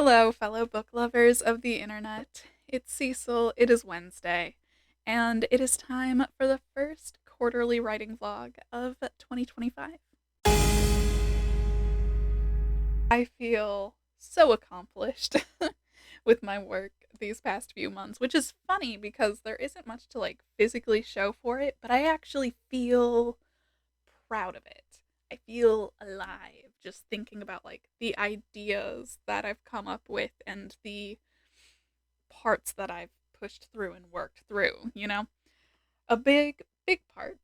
Hello, fellow book lovers of the internet. It's Cecil, it is Wednesday, and it is time for the first quarterly writing vlog of 2025. I feel so accomplished with my work these past few months, which is funny because there isn't much to physically show for it, but I actually feel proud of it. I feel alive just thinking about the ideas that I've come up with and the parts that I've pushed through and worked through, you know? A big part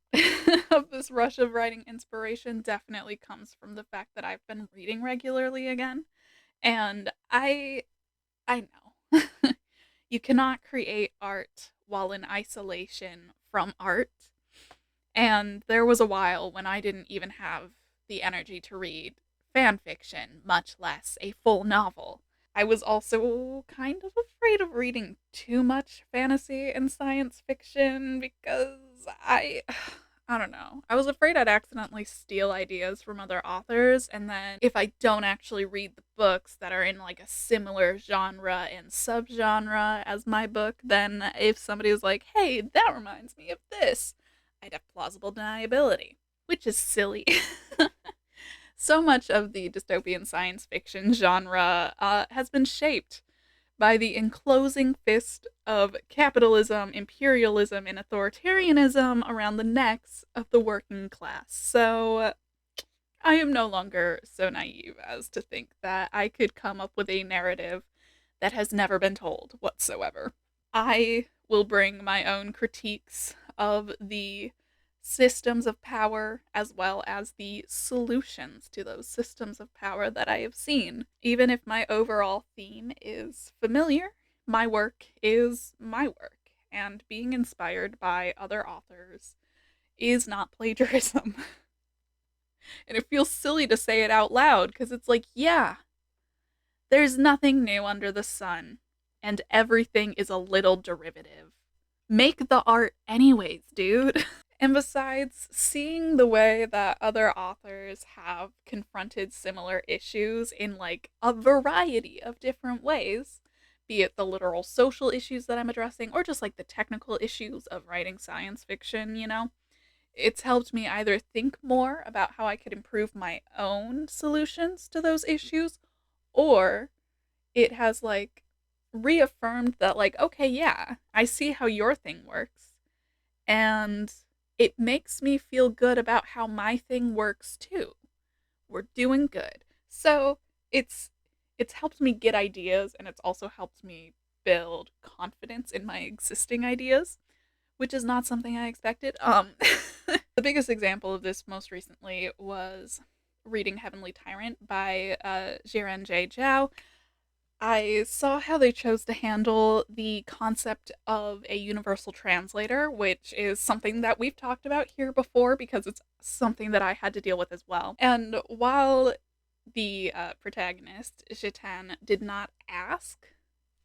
of this rush of writing inspiration definitely comes from the fact that I've been reading regularly again. And I know. You cannot create art while in isolation from art. And there was a while when I didn't even have the energy to read fan fiction, much less a full novel. I was also kind of afraid of reading too much fantasy and science fiction because I don't know. I was afraid I'd accidentally steal ideas from other authors, and then if I don't actually read the books that are in a similar genre and subgenre as my book, then if somebody was like, "Hey, that reminds me of this," I'd have plausible deniability, which is silly. So much of the dystopian science fiction genre has been shaped by the enclosing fist of capitalism, imperialism, and authoritarianism around the necks of the working class. So I am no longer so naive as to think that I could come up with a narrative that has never been told whatsoever. I will bring my own critiques of the systems of power as well as the solutions to those systems of power that I have seen. Even if my overall theme is familiar, my work is my work, and being inspired by other authors is not plagiarism. And it feels silly to say it out loud because it's yeah, there's nothing new under the sun, and everything is a little derivative. Make the art anyways, dude. And besides, seeing the way that other authors have confronted similar issues in a variety of different ways, be it the literal social issues that I'm addressing or just the technical issues of writing science fiction, it's helped me either think more about how I could improve my own solutions to those issues, or it has reaffirmed that okay, yeah, I see how your thing works, and it makes me feel good about how my thing works too. We're doing good. So it's helped me get ideas, and it's also helped me build confidence in my existing ideas, which is not something I expected. The biggest example of this most recently was reading Heavenly Tyrant by Jiren J. Zhao. I saw how they chose to handle the concept of a universal translator, which is something that we've talked about here before because it's something that I had to deal with as well. And while the protagonist, Jitan, did not ask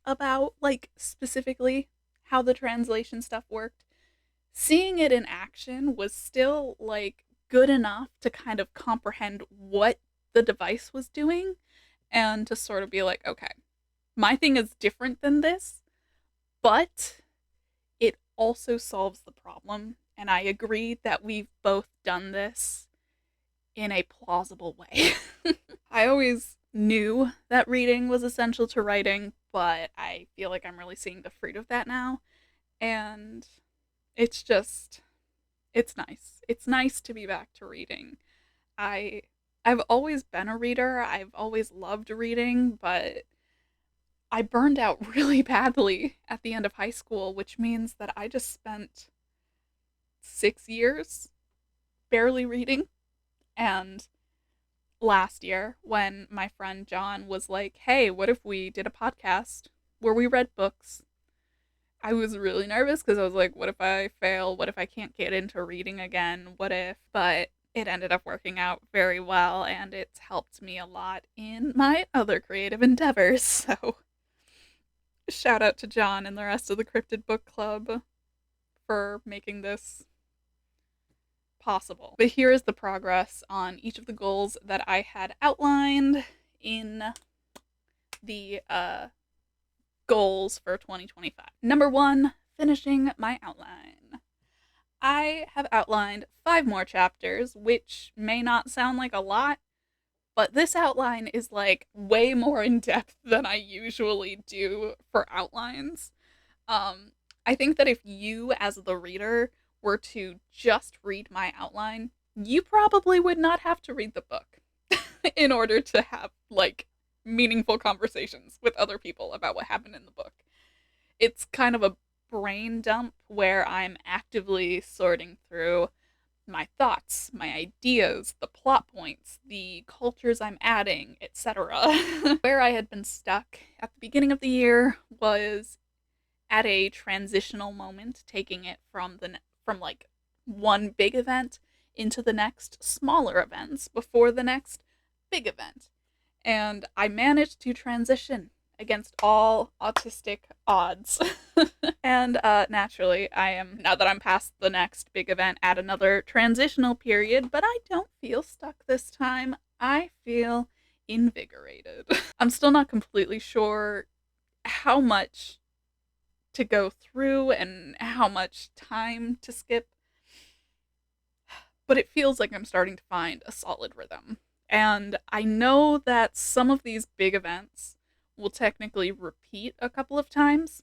about, specifically how the translation stuff worked, seeing it in action was still, good enough to kind of comprehend what the device was doing and to sort of be okay, my thing is different than this, but it also solves the problem. And I agree that we've both done this in a plausible way. I always knew that reading was essential to writing, but I feel like I'm really seeing the fruit of that now. And it's it's nice. It's nice to be back to reading. I I've always been a reader. I've always loved reading, but I burned out really badly at the end of high school, which means that I just spent 6 years barely reading. And last year, when my friend John was like, "Hey, what if we did a podcast where we read books?" I was really nervous because I was like, what if I fail? What if I can't get into reading again? What if? But it ended up working out very well, and it's helped me a lot in my other creative endeavors. So, shout out to John and the rest of the Cryptid Book Club for making this possible. But here is the progress on each of the goals that I had outlined in the goals for 2025. Number 1, finishing my outline. I have outlined 5 more chapters, which may not sound like a lot, but this outline is like way more in depth than I usually do for outlines. Um, I think that if you, as the reader, were to just read my outline, you probably would not have to read the book in order to have like meaningful conversations with other people about what happened in the book. It's kind of a brain dump where I'm actively sorting through my thoughts, my ideas, the plot points, the cultures I'm adding, etc. Where I had been stuck at the beginning of the year was at a transitional moment, taking it from like one big event into the next smaller events before the next big event. And I managed to transition against all autistic odds. And naturally, now that I'm past the next big event, at another transitional period, but I don't feel stuck this time. I feel invigorated. I'm still not completely sure how much to go through and how much time to skip, but it feels like I'm starting to find a solid rhythm. And I know that some of these big events will technically repeat a couple of times,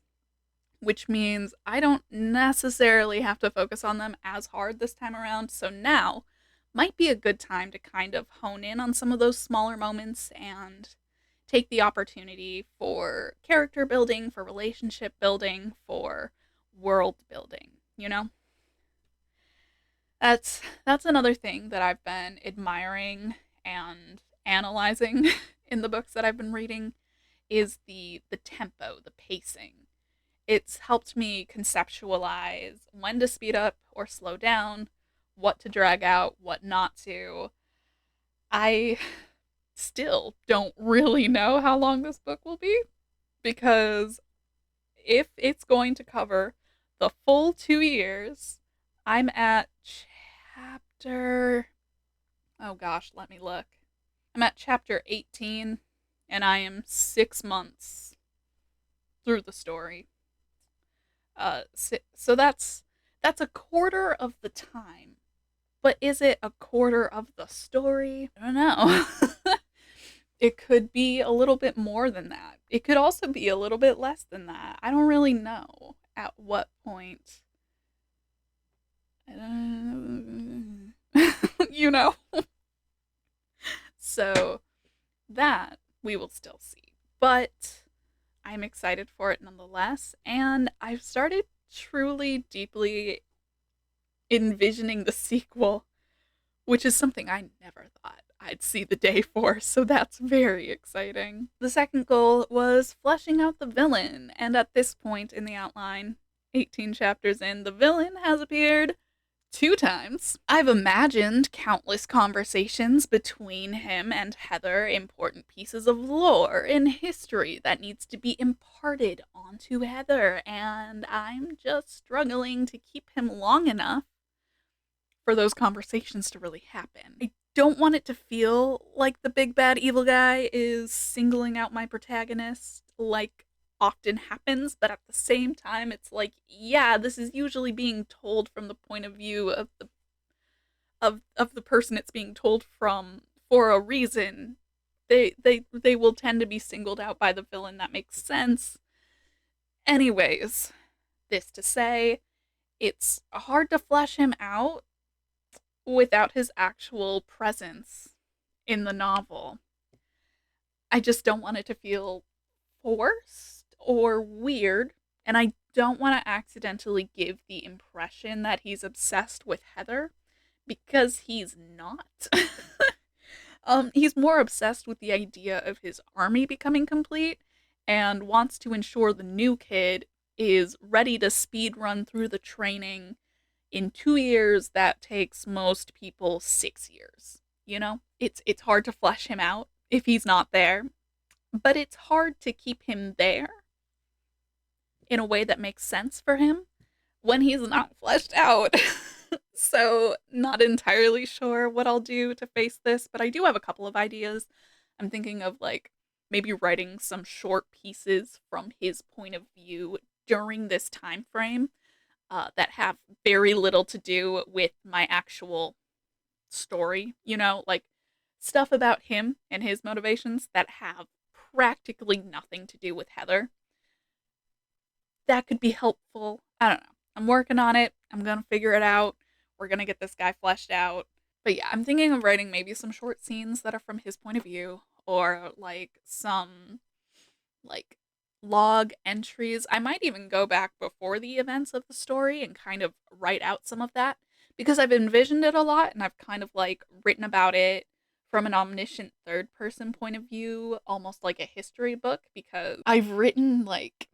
which means I don't necessarily have to focus on them as hard this time around. So now might be a good time to kind of hone in on some of those smaller moments and take the opportunity for character building, for relationship building, for world building, you know? That's another thing that I've been admiring and analyzing in the books that I've been reading is the tempo, the pacing. It's helped me conceptualize when to speed up or slow down, what to drag out, what not to. I still don't really know how long this book will be because if it's going to cover the full 2 years, I'm at chapter. Oh gosh, let me look. I'm at chapter 18 and I am 6 months through the story. So that's a quarter of the time. But is it a quarter of the story? I don't know. It could be a little bit more than that. It could also be a little bit less than that. I don't really know at what point. You know? So that we will still see. But I'm excited for it nonetheless. And I've started truly, deeply envisioning the sequel, which is something I never thought I'd see the day for, so that's very exciting. The second goal was fleshing out the villain, and at this point in the outline, 18 chapters in, the villain has appeared 2 times. I've imagined countless conversations between him and Heather, important pieces of lore in history that needs to be imparted onto Heather, and I'm just struggling to keep him long enough for those conversations to really happen. I don't want it to feel like the big bad evil guy is singling out my protagonist like often happens, but at the same time it's like, yeah, this is usually being told from the point of view of the person it's being told from for a reason. They will tend to be singled out by the villain. That makes sense. Anyways, this to say, it's hard to flesh him out without his actual presence in the novel. I just don't want it to feel forced or weird, and I don't want to accidentally give the impression that he's obsessed with Heather, because he's not. He's more obsessed with the idea of his army becoming complete and wants to ensure the new kid is ready to speed run through the training in 2 years that takes most people 6 years. You know, it's hard to flesh him out if he's not there, but it's hard to keep him there in a way that makes sense for him when he's not fleshed out. So, not entirely sure what I'll do to face this, but I do have a couple of ideas. I'm thinking of like maybe writing some short pieces from his point of view during this time frame that have very little to do with my actual story, like stuff about him and his motivations that have practically nothing to do with Heather. That could be helpful. I don't know. I'm working on it. I'm going to figure it out. We're going to get this guy fleshed out. But yeah, I'm thinking of writing maybe some short scenes that are from his point of view, or like some like log entries. I might even go back before the events of the story and kind of write out some of that, because I've envisioned it a lot and I've kind of like written about it from an omniscient third person point of view, almost like a history book, because I've written like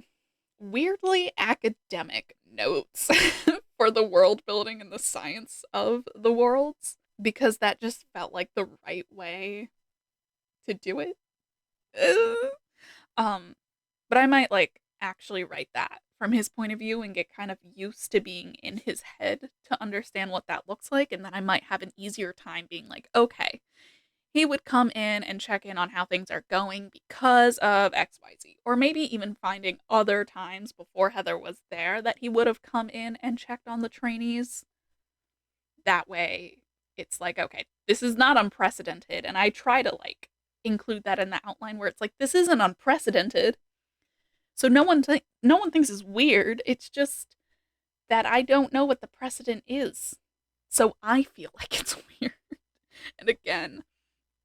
weirdly academic notes for the world building and the science of the worlds, because that just felt like the right way to do it. Um, but I might like actually write that from his point of view and get kind of used to being in his head to understand what that looks like, and then I might have an easier time being like, okay, he would come in and check in on how things are going because of XYZ. Or maybe even finding other times before Heather was there that he would have come in and checked on the trainees. That way, it's like, okay, this is not unprecedented. And I try to like include that in the outline where it's like, this isn't unprecedented. So no one thinks it's weird. It's just that I don't know what the precedent is. So I feel like it's weird. And again,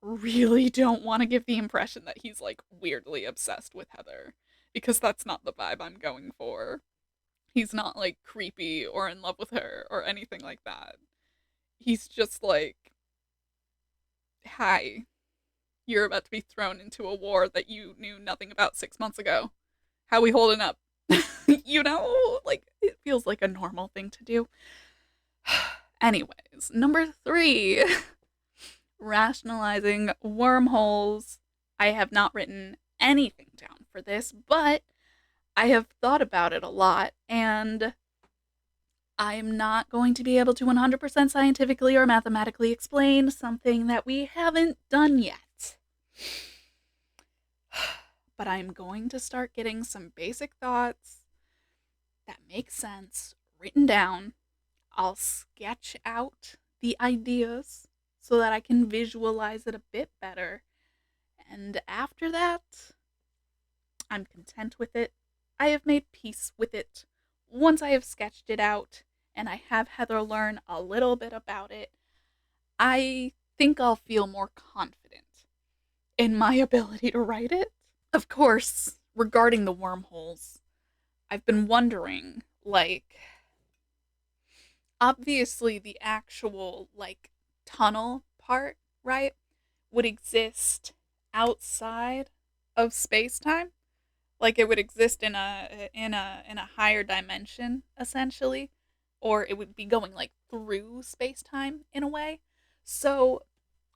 really don't want to give the impression that he's like weirdly obsessed with Heather, because that's not the vibe I'm going for. He's not like creepy or in love with her or anything like that. He's just like, hi, you're about to be thrown into a war that you knew nothing about 6 months ago. How we holding up? Like it feels like a normal thing to do. Anyways, number 3. Rationalizing wormholes. I have not written anything down for this, but I have thought about it a lot, and I'm not going to be able to 100% scientifically or mathematically explain something that we haven't done yet. But I'm going to start getting some basic thoughts that make sense written down. I'll sketch out the ideas so that I can visualize it a bit better. And after that, I'm content with it. I have made peace with it. Once I have sketched it out and I have Heather learn a little bit about it, I think I'll feel more confident in my ability to write it. Of course, regarding the wormholes, I've been wondering, like, obviously the actual, like, tunnel part, right, would exist outside of space-time. Like it would exist in a higher dimension, essentially, or it would be going like through space-time in a way. So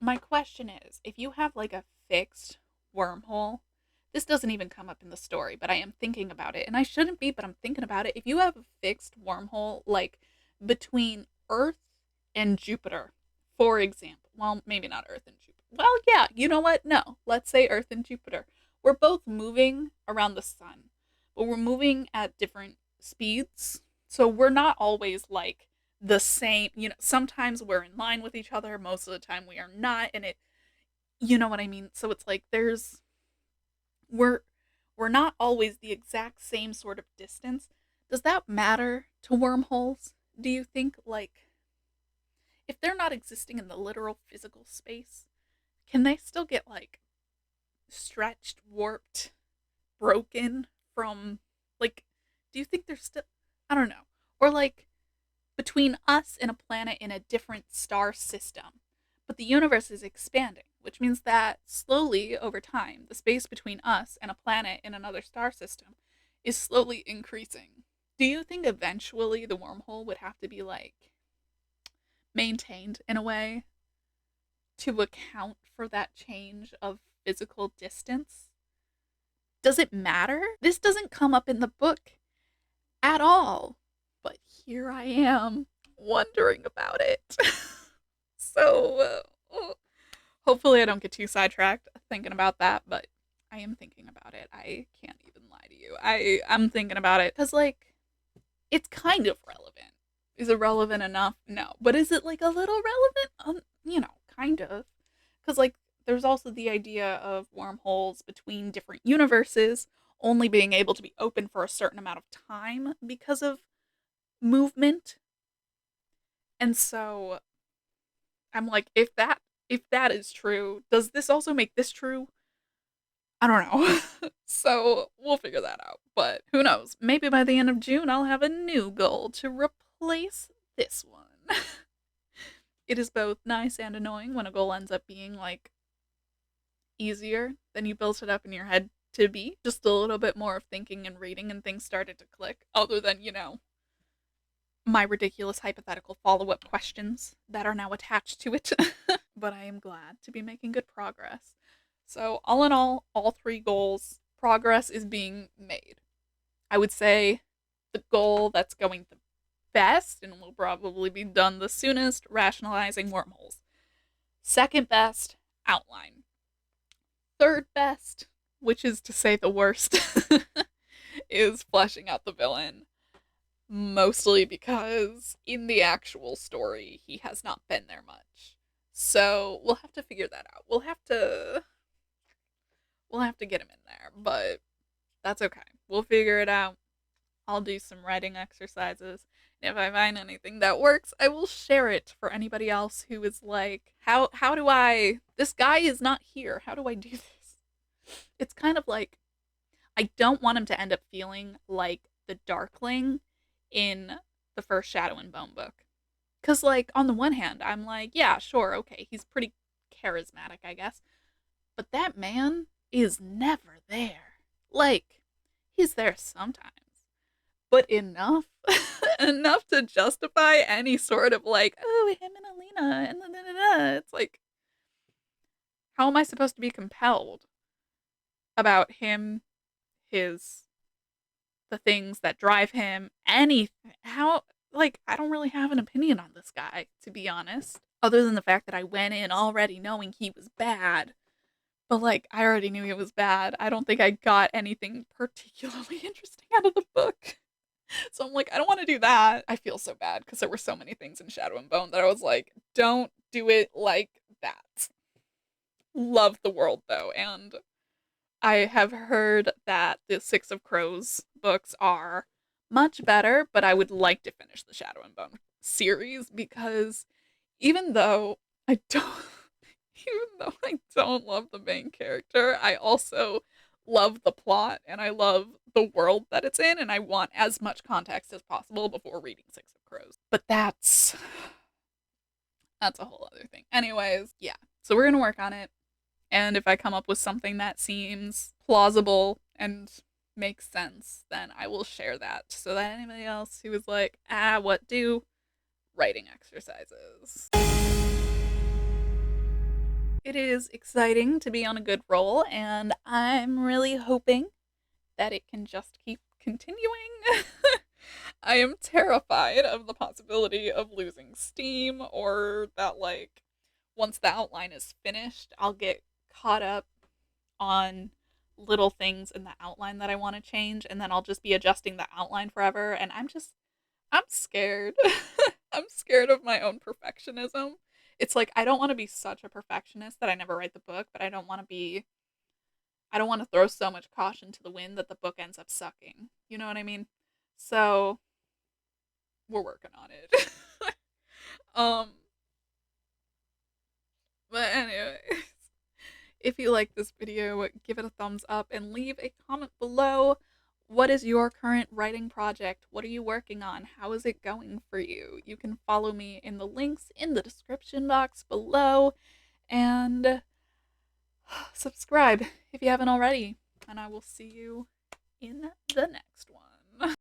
my question is, if you have like a fixed wormhole, this doesn't even come up in the story, but I am thinking about it, and I shouldn't be, but I'm thinking about it. If you have a fixed wormhole, like between Earth and Jupiter, for example, well, maybe not Earth and Jupiter. Well, yeah, you know what? No, let's say Earth and Jupiter. We're both moving around the sun, but we're moving at different speeds. So we're not always like the same, sometimes we're in line with each other, most of the time we are not, and you know what I mean? So it's like we're we're not always the exact same sort of distance. Does that matter to wormholes? Do you think, like, if they're not existing in the literal physical space, can they still get like stretched, warped, broken from, like, do you think they're still, I don't know. Or like between us and a planet in a different star system, but the universe is expanding, which means that slowly over time, the space between us and a planet in another star system is slowly increasing. Do you think eventually the wormhole would have to be like maintained in a way to account for that change of physical distance? Does it matter? This doesn't come up in the book at all, but here I am wondering about it. So, hopefully, I don't get too sidetracked thinking about that, but I am thinking about it. I can't even lie to you. I'm thinking about it because, like, it's kind of relevant. Is it relevant enough? No. But is it, like, a little relevant? Kind of. Because, like, there's also the idea of wormholes between different universes only being able to be open for a certain amount of time because of movement. And so I'm like, if that is true, does this also make this true? I don't know. So we'll figure that out. But who knows? Maybe by the end of June, I'll have a new goal to replace this one. It is both nice and annoying when a goal ends up being like easier than you built it up in your head to be. Just a little bit more of thinking and reading, and things started to click, other than, my ridiculous hypothetical follow up questions that are now attached to it. But I am glad to be making good progress. So, all in all three goals, progress is being made. I would say the goal that's going the best and will probably be done the soonest, rationalizing wormholes. Second best, outline. Third best, which is to say the worst, is fleshing out the villain. Mostly because in the actual story, he has not been there much. So we'll have to figure that out. We'll have to get him in there, but that's okay. We'll figure it out. I'll do some writing exercises. And if I find anything that works, I will share it for anybody else who is like, how do I this guy is not here. How do I do this? It's kind of like I don't want him to end up feeling like the Darkling in the first Shadow and Bone book. Cuz like on the one hand, I'm like, yeah, sure, okay, he's pretty charismatic, I guess. But that man is never there. Like, he's there sometimes, but enough enough to justify any sort of like, oh, him and Alina and it's like, how am I supposed to be compelled about him, his the things that drive him, anything? How, like, I don't really have an opinion on this guy, to be honest, other than the fact that I went in already knowing he was bad. But like, I already knew he was bad. I don't think I got anything particularly interesting out of the book. So I'm like, I don't want to do that. I feel so bad because there were so many things in Shadow and Bone that I was like, don't do it like that. Love the world though, and I have heard that the Six of Crows books are much better, but I would like to finish the Shadow and Bone series because even though I don't even though I don't love the main character, I also love the plot and I love the world that it's in, and I want as much context as possible before reading Six of Crows. But that's a whole other thing. Anyways, yeah. So we're going to work on it. And if I come up with something that seems plausible and makes sense, then I will share that so that anybody else who is like, what do? Writing exercises. It is exciting to be on a good roll, and I'm really hoping that it can just keep continuing. I am terrified of the possibility of losing steam, or that, like, once the outline is finished, I'll get caught up on little things in the outline that I want to change, and then I'll just be adjusting the outline forever, and I'm scared. I'm scared of my own perfectionism. It's like I don't want to be such a perfectionist that I never write the book, but I don't want to throw so much caution to the wind that the book ends up sucking. You know what I mean? So we're working on it. um but anyway, if you like this video, give it a thumbs up and leave a comment below. What is your current writing project? What are you working on? How is it going for you? You can follow me in the links in the description box below, and subscribe if you haven't already. And I will see you in the next one.